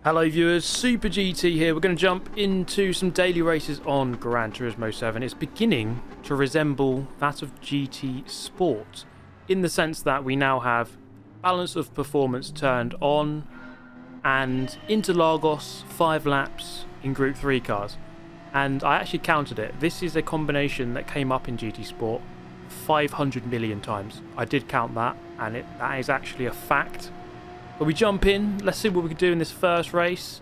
Hello viewers, Super GT here. We're going to jump into some daily races on Gran Turismo 7. It's beginning to resemble that of GT Sport in the sense that we now have balance of performance turned on and Interlagos 5 laps in Group 3 cars. And I actually counted it. This is a combination that came up in GT Sport 500 million times. I did count that, and that is actually a fact. But we jump in. Let's see what we can do in this first race.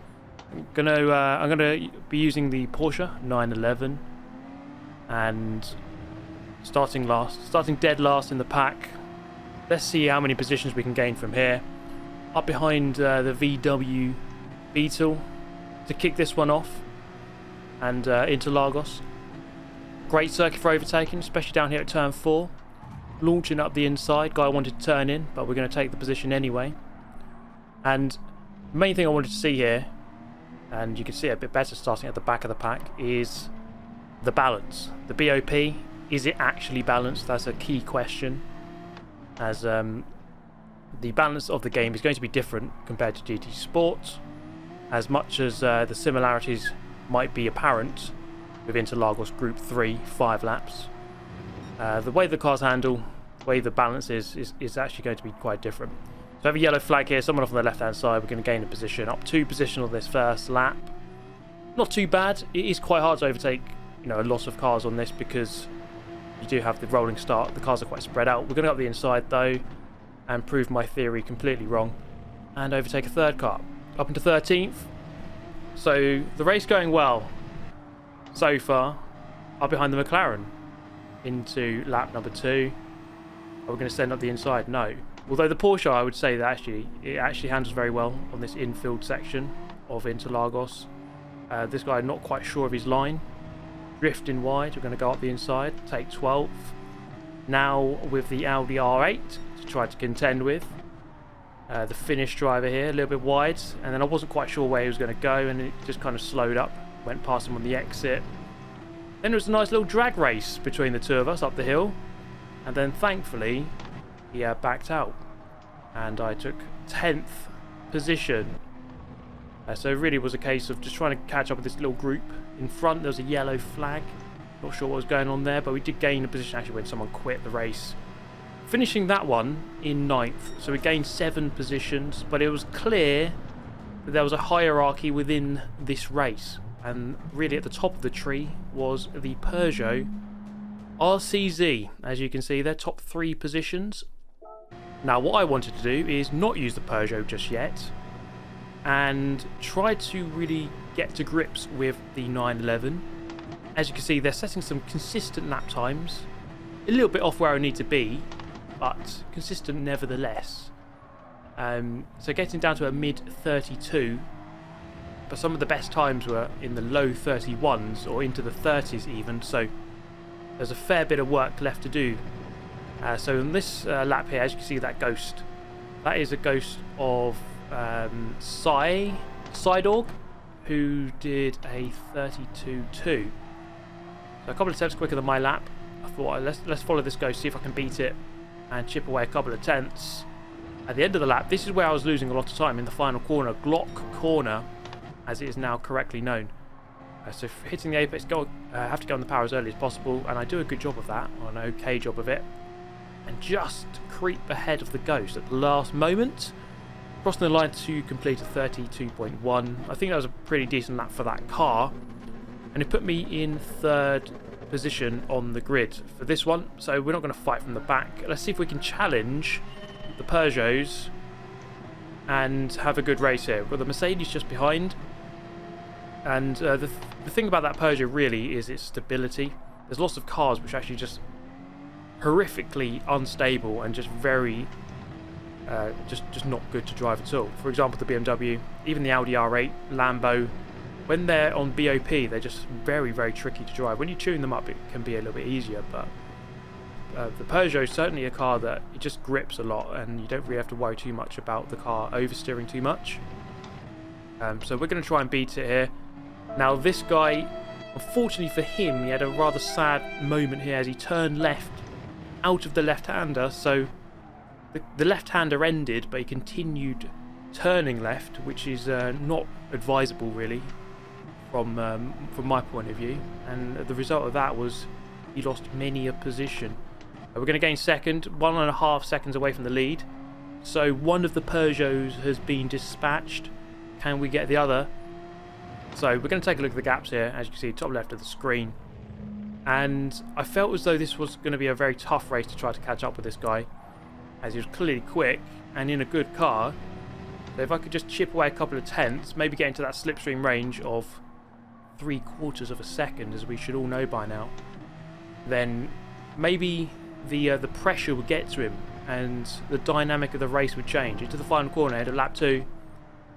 I'm gonna be using the Porsche 911 and starting dead last in the pack. Let's see how many positions we can gain from here. Up behind the VW Beetle to kick this one off, and Interlagos. Great circuit for overtaking, especially down here at turn 4. Launching up the inside. Guy wanted to turn in, but we're going to take the position anyway. And the main thing I wanted to see here, and you can see it a bit better starting at the back of the pack, is the balance. The BOP, is it actually balanced? That's a key question, as the balance of the game is going to be different compared to GT Sport, as much as the similarities might be apparent with Interlagos Group 3 5 laps. The way the cars handle, the way the balance is actually going to be quite different. So I have a yellow flag here, someone off on the left hand side. We're going to gain a position, up 2 positions on this first lap. Not too bad. It is quite hard to overtake, a lot of cars on this because you do have the rolling start. The cars are quite spread out. We're going to go up the inside though and prove my theory completely wrong and overtake a third car. Up into 13th. So the race going well so far. Up behind the McLaren into lap number 2. Are we going to send up the inside? No. Although the Porsche, I would say that it actually handles very well on this infield section of Interlagos. This guy, not quite sure of his line. Drifting wide, we're going to go up the inside, take 12th. Now with the Audi R8 to try to contend with. The Finnish driver here, a little bit wide. And then I wasn't quite sure where he was going to go, and it just kind of slowed up. Went past him on the exit. Then there was a nice little drag race between the two of us up the hill. And then thankfully he backed out and I took 10th position. So it really was a case of just trying to catch up with this little group. In front there was a yellow flag, not sure what was going on there, but we did gain a position actually when someone quit the race, finishing that one in 9th. So we gained 7 positions, but it was clear that there was a hierarchy within this race, and really at the top of the tree was the Peugeot RCZ. As you can see, they're top 3 positions. Now what I wanted to do is not use the Peugeot just yet and try to really get to grips with the 911. As you can see, they're setting some consistent lap times, a little bit off where I need to be, but consistent nevertheless. So getting down to a mid 32, but some of the best times were in the low 31s or into the 30s even, so there's a fair bit of work left to do. So in this lap here, as you can see, that ghost, that is a ghost of Psydog, who did a 32.2. So a couple of tenths quicker than my lap. I thought let's follow this ghost, see if I can beat it and chip away a couple of tenths. At the end of the lap, this is where I was losing a lot of time, in the final corner, Glock corner, as it is now correctly known. So for hitting the apex, have to go on the power as early as possible, and I do a good job of that, or an okay job of it, and just creep ahead of the ghost at the last moment, crossing the line to complete a 32.1. I think that was a pretty decent lap for that car, and it put me in 3rd position on the grid for this one. So we're not going to fight from the back. Let's see if we can challenge the Peugeots and have a good race here. Well, the Mercedes just behind. And the thing about that Peugeot really is its stability. There's lots of cars which are actually just horrifically unstable and just very just not good to drive at all. For example, the BMW, even the Audi R8, Lambo, when they're on BOP, they're just very, very tricky to drive. When you tune them up, it can be a little bit easier, but the Peugeot is certainly a car that it just grips a lot, and you don't really have to worry too much about the car oversteering too much. So we're going to try and beat it here. Now this guy, unfortunately for him, he had a rather sad moment here as he turned left out of the left-hander, so the left-hander ended, but he continued turning left, which is not advisable really from my point of view, and the result of that was he lost many a position. We're going to gain second, 1.5 seconds away from the lead. So one of the Peugeots has been dispatched. Can we get the other? So we're going to take a look at the gaps here, as you can see, top left of the screen. And I felt as though this was going to be a very tough race to try to catch up with this guy, as he was clearly quick and in a good car. So if I could just chip away a couple of tenths, maybe get into that slipstream range of 3/4 of a second, as we should all know by now, then maybe the pressure would get to him and the dynamic of the race would change. Into the final corner ahead of lap 2,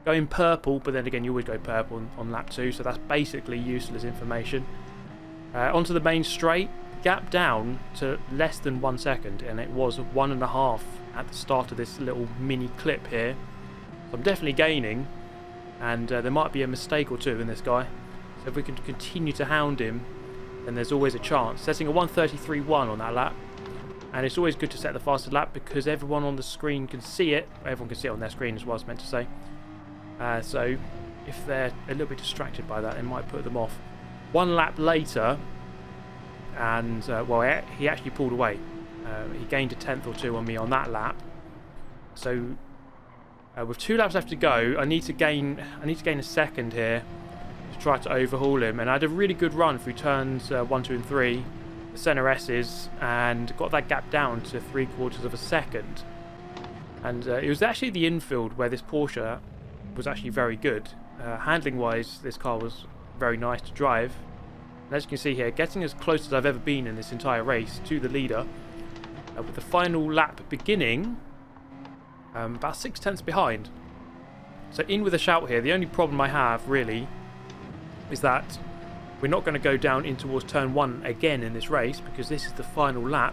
going purple, but then again you always go purple on lap 2, so that's basically useless information. Onto the main straight, gap down to less than 1 second, and it was 1.5 at the start of this little mini clip here. So I'm definitely gaining, and there might be a mistake or two in this guy. So if we can continue to hound him, then there's always a chance. Setting a 1:33.1 on that lap. And it's always good to set the fastest lap because everyone on the screen can see it. Everyone can see it on their screen is what I was meant to say. So if they're a little bit distracted by that, it might put them off. 1 lap later, and well, he actually pulled away. He gained a tenth or two on me on that lap. So with 2 laps left to go, I need to gain a second here to try to overhaul him. And I had a really good run through turns 1, 2, and 3. The centre S's, and got that gap down to 3/4 of a second. And it was actually the infield where this Porsche was actually very good. Handling wise, this car was very nice to drive. And as you can see here, getting as close as I've ever been in this entire race to the leader, with the final lap beginning about 6 tenths behind. So in with a shout here. The only problem I have really is that we're not going to go down in towards turn 1 again in this race, because this is the final lap,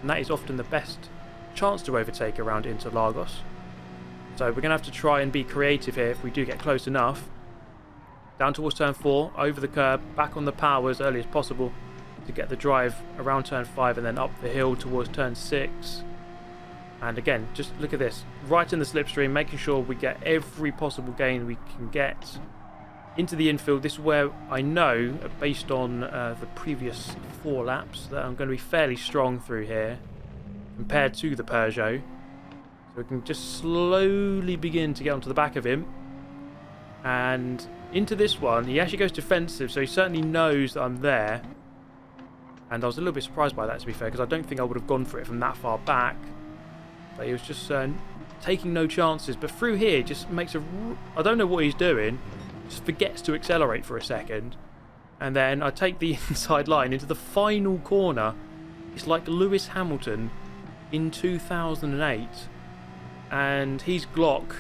and that is often the best chance to overtake around Interlagos. So we're going to have to try and be creative here if we do get close enough. Down towards turn 4, over the curb, back on the power as early as possible to get the drive around turn 5 and then up the hill towards turn 6. And again, just look at this, right in the slipstream, making sure we get every possible gain we can get. Into the infield. This is where I know, based on the previous 4 laps, that I'm going to be fairly strong through here compared to the Peugeot. So we can just slowly begin to get onto the back of him. And into this one, he actually goes defensive, so he certainly knows that I'm there. And I was a little bit surprised by that, to be fair, because I don't think I would have gone for it from that far back. But he was just taking no chances. But through here, just makes a... I don't know what he's doing. Just forgets to accelerate for a second, and then I take the inside line into the final corner. It's like Lewis Hamilton in 2008, and he's Glock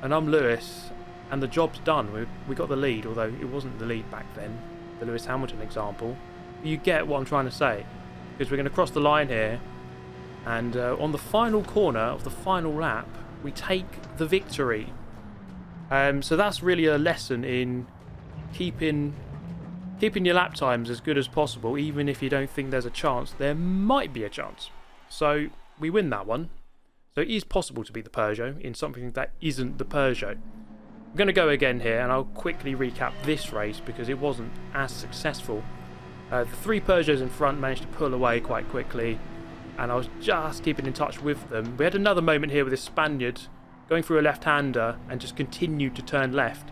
and I'm Lewis, and the job's done. We got the lead, although it wasn't the lead back then, the Lewis Hamilton example. You get what I'm trying to say, because we're going to cross the line here, and on the final corner of the final lap we take the victory. So that's really a lesson in keeping your lap times as good as possible, even if you don't think there's a chance. There might be a chance. So we win that one. So it is possible to beat the Peugeot in something that isn't the Peugeot. I'm going to go again here, and I'll quickly recap this race because it wasn't as successful. The 3 Peugeots in front managed to pull away quite quickly, and I was just keeping in touch with them. We had another moment here with this Spaniard going through a left-hander and just continued to turn left,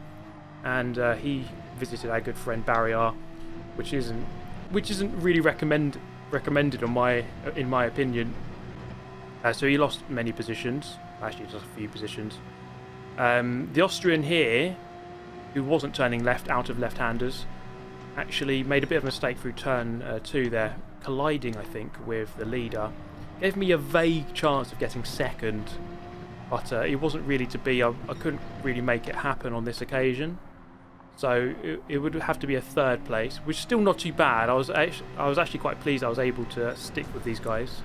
and he visited our good friend Barrier, which isn't really recommended in my opinion. So he lost many positions, actually just a few positions. The Austrian here, who wasn't turning left out of left-handers, actually made a bit of a mistake through turn 2 there, colliding I think with the leader. Gave me a vague chance of getting second, but it wasn't really to be. I couldn't really make it happen on this occasion, so it would have to be a 3rd place, which is still not too bad. I was actually quite pleased I was able to stick with these guys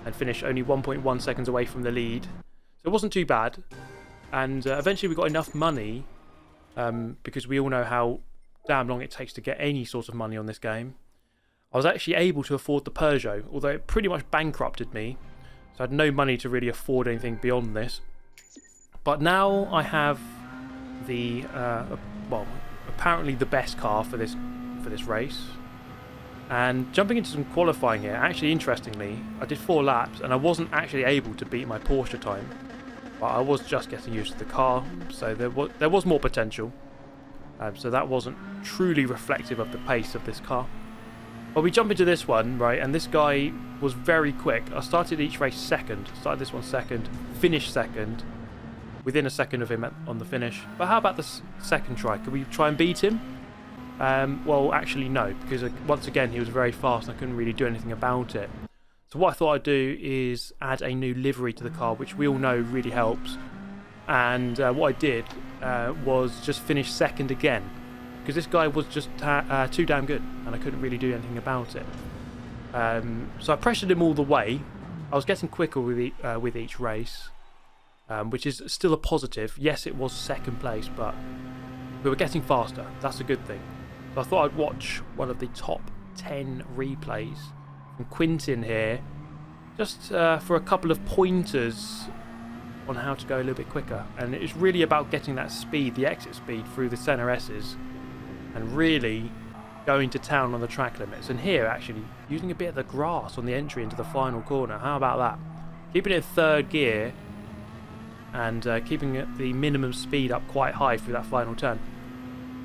and finish only 1.1 seconds away from the lead, so it wasn't too bad. And eventually we got enough money, because we all know how damn long it takes to get any sort of money on this game. I was actually able to afford the Peugeot, although it pretty much bankrupted me. So I had no money to really afford anything beyond this. But now I have the well, apparently the best car for this race. And jumping into some qualifying here, actually interestingly, I did 4 laps and I wasn't actually able to beat my Porsche time, but I was just getting used to the car, so there was more potential. So that wasn't truly reflective of the pace of this car. But we jump into this one, right, and this guy was very quick. I started each race second, started this one second, finished second, within a second of him on the finish. But how about the second try? Could we try and beat him? Well, actually no, because once again he was very fast and I couldn't really do anything about it. So what I thought I'd do is add a new livery to the car, which we all know really helps. And what I did was just finish second again, because this guy was just too damn good and I couldn't really do anything about it. So I pressured him all the way. I was getting quicker with each race, which is still a positive. Yes, it was second place, but we were getting faster. That's a good thing. So I thought I'd watch one of the top 10 replays from Quintin here, just for a couple of pointers on how to go a little bit quicker. And it's really about getting that speed, the exit speed through the center S's, and really going to town on the track limits. And here, actually, using a bit of the grass on the entry into the final corner. How about that? Keeping it in third gear and keeping the minimum speed up quite high through that final turn.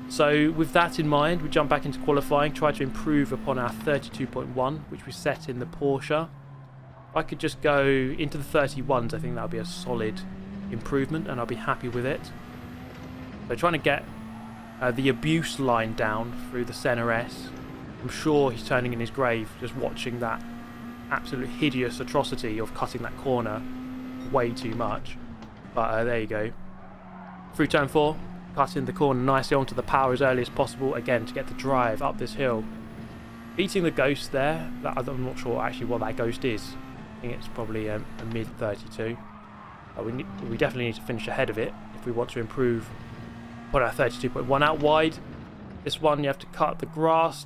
So with that in mind, we jump back into qualifying, try to improve upon our 32.1, which we set in the Porsche. If I could just go into the 31s, I think that would be a solid improvement and I'll be happy with it. So trying to get the abuse line down through the center S. I'm sure he's turning in his grave just watching that absolute hideous atrocity of cutting that corner way too much. But there you go. Through turn 4, cutting the corner nicely onto the power as early as possible, again to get the drive up this hill. Beating the Ghost there, I'm not sure actually what that Ghost is. I think it's probably a mid 32. We definitely need to finish ahead of it if we want to improve upon our 32.1. Out wide, this one you have to cut the grass.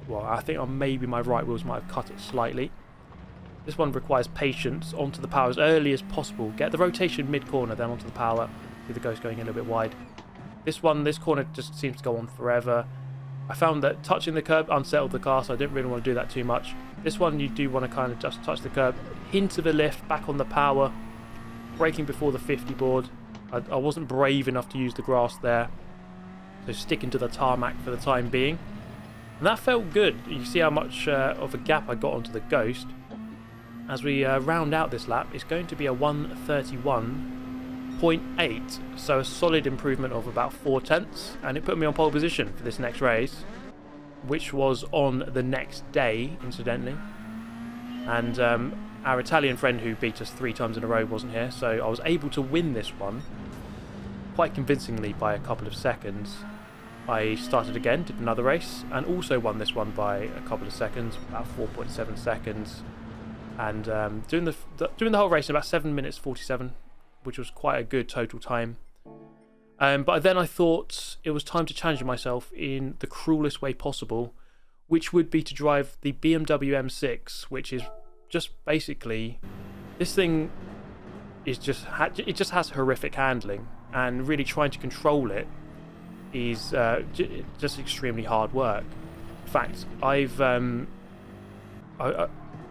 Well, I think maybe my right wheels might have cut it slightly. This one requires patience, onto the power as early as possible. Get the rotation mid-corner, then onto the power. See the Ghost going a little bit wide. This corner just seems to go on forever. I found that touching the curb unsettled the car, so I didn't really want to do that too much. This one you do want to kind of just touch the curb. Hint of a lift, back on the power. Braking before the 50 board. I wasn't brave enough to use the grass there. So sticking to the tarmac for the time being. And that felt good. You see how much of a gap I got onto the Ghost. As we round out this lap, it's going to be a 1:31.8, so a solid improvement of about 4/10, and it put me on pole position for this next race, which was on the next day, incidentally. And our Italian friend who beat us 3 times in a row wasn't here, so I was able to win this one quite convincingly by a couple of seconds. I started again, did another race, and also won this one by a couple of seconds, about 4.7 seconds. And doing the whole race in about 7 minutes 47, which was quite a good total time. But then I thought it was time to challenge myself in the cruelest way possible, which would be to drive the BMW M6, which is just basically, this thing is just has horrific handling, and really trying to control it is just extremely hard work. In fact,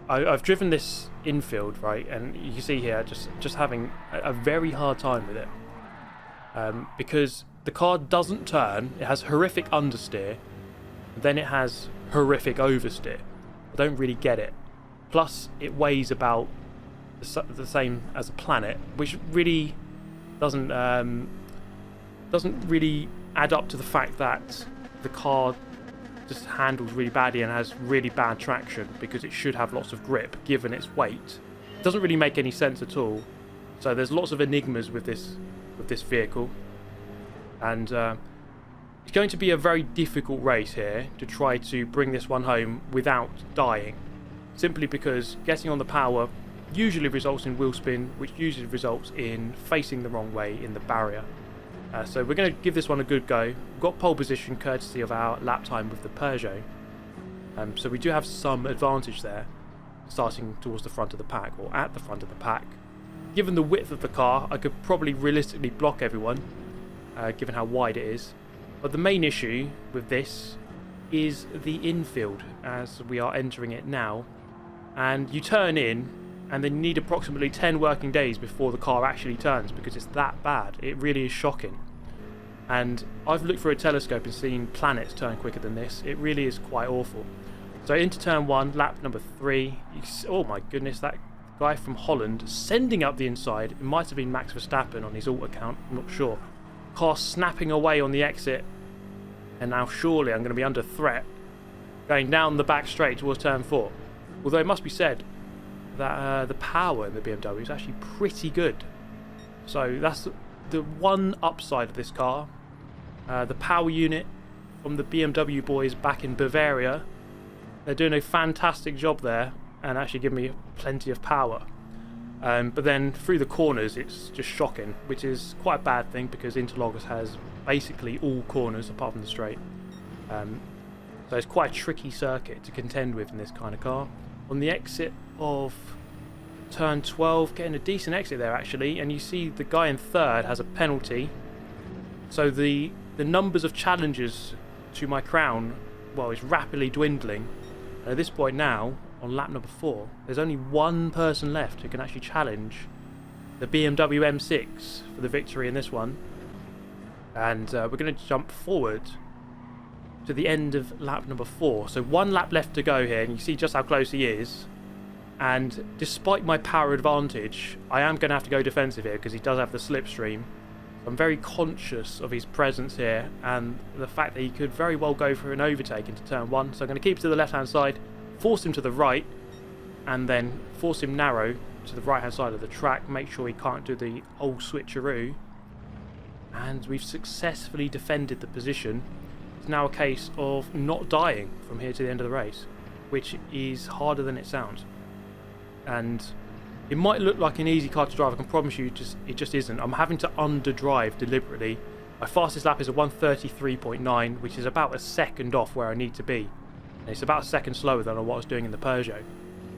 I've driven this infield, right, and you can see here just having a very hard time with it, because the car doesn't turn. It has horrific understeer, then it has horrific oversteer. I don't really get it. Plus, it weighs about the same as a Planet, which really doesn't really add up to the fact that the car just handles really badly and has really bad traction, because it should have lots of grip given its weight. It doesn't really make any sense at all. So there's lots of enigmas with this vehicle, and it's going to be a very difficult race here to try to bring this one home without dying, simply because getting on the power usually results in wheel spin, which usually results in facing the wrong way in the barrier. So we're going to give this one a good go. We've got pole position courtesy of our lap time with the Peugeot. So we do have some advantage there, starting towards the front of the pack, or at the front of the pack. given the width of the car, I could probably realistically block everyone, given how wide it is. But the main issue with this is the infield, as we are entering it now. And you turn in, and then you need approximately 10 working days before the car actually turns, because it's that bad. It really is shocking. And I've looked through a telescope and seen planets turn quicker than this. It really is quite awful. So into turn 1, lap number 3. Oh my goodness, that guy from Holland sending up the inside. It might have been Max Verstappen on his alt account, I'm not sure. Car snapping away on the exit. And now surely I'm going to be under threat going down the back straight towards turn 4. Although it must be said that the power in the BMW is actually pretty good. So that's the one upside of this car. The power unit from the BMW boys back in Bavaria, they're doing a fantastic job there and actually giving me plenty of power. But then through the corners it's just shocking, which is quite a bad thing because Interlagos has basically all corners apart from the straight. So it's quite a tricky circuit to contend with in this kind of car. On the exit of turn 12, getting a decent exit there actually, and you see the guy in third has a penalty. So the numbers of challenges to my crown, well, is rapidly dwindling. And at this point now, on lap number 4, there's only one person left who can actually challenge the BMW M6 for the victory in this one. And we're going to jump forward to the end of lap number 4. So one lap left to go here, and you see just how close he is. And despite my power advantage, I am going to have to go defensive here because he does have the slipstream. I'm very conscious of his presence here and the fact that he could very well go for an overtake into turn 1. So I'm going to keep it to the left hand side, force him to the right, and then force him narrow to the right hand side of the track, make sure he can't do the old switcheroo. And we've successfully defended the position. It's now a case of not dying from here to the end of the race, which is harder than it sounds. And it might look like an easy car to drive, I can promise you it just isn't. I'm having to underdrive deliberately. My fastest lap is a 133.9, which is about a second off where I need to be. And it's about a second slower than what I was doing in the Peugeot.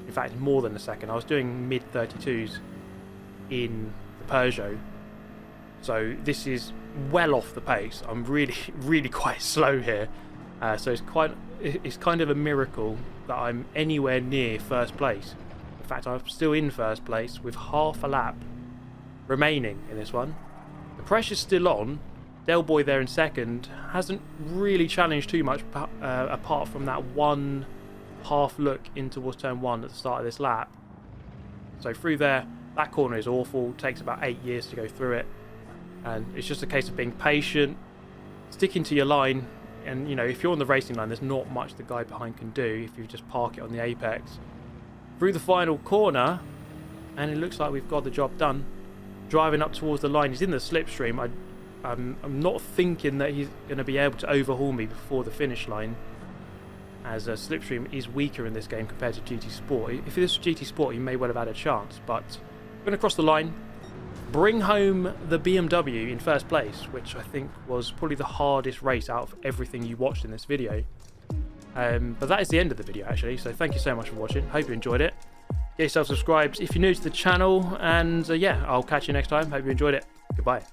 In fact, more than a second. I was doing mid 32s in the Peugeot. So this is well off the pace. I'm really quite slow here. So it's kind of a miracle that I'm anywhere near first place. In fact, I'm still in first place with half a lap remaining in this one. The pressure's still on. Del Boy there in second hasn't really challenged too much apart from that one half look in towards turn 1 at the start of this lap. So through there, that corner is awful. Takes about 8 years to go through it. And it's just a case of being patient, sticking to your line. And, you know, if you're on the racing line, there's not much the guy behind can do if you just park it on the apex. Through the final corner, and it looks like we've got the job done. Driving up towards the line, he's in the slipstream. I'm not thinking that he's going to be able to overhaul me before the finish line, as slipstream is weaker in this game compared to GT Sport. If this was GT Sport, he may well have had a chance, but I'm going to cross the line, bring home the BMW in first place, which I think was probably the hardest race out of everything you watched in this video. But that is the end of the video actually, so thank you so much for watching. Hope you enjoyed it. Get yourself subscribed if you're new to the channel, and yeah, I'll catch you next time. Hope you enjoyed it. Goodbye.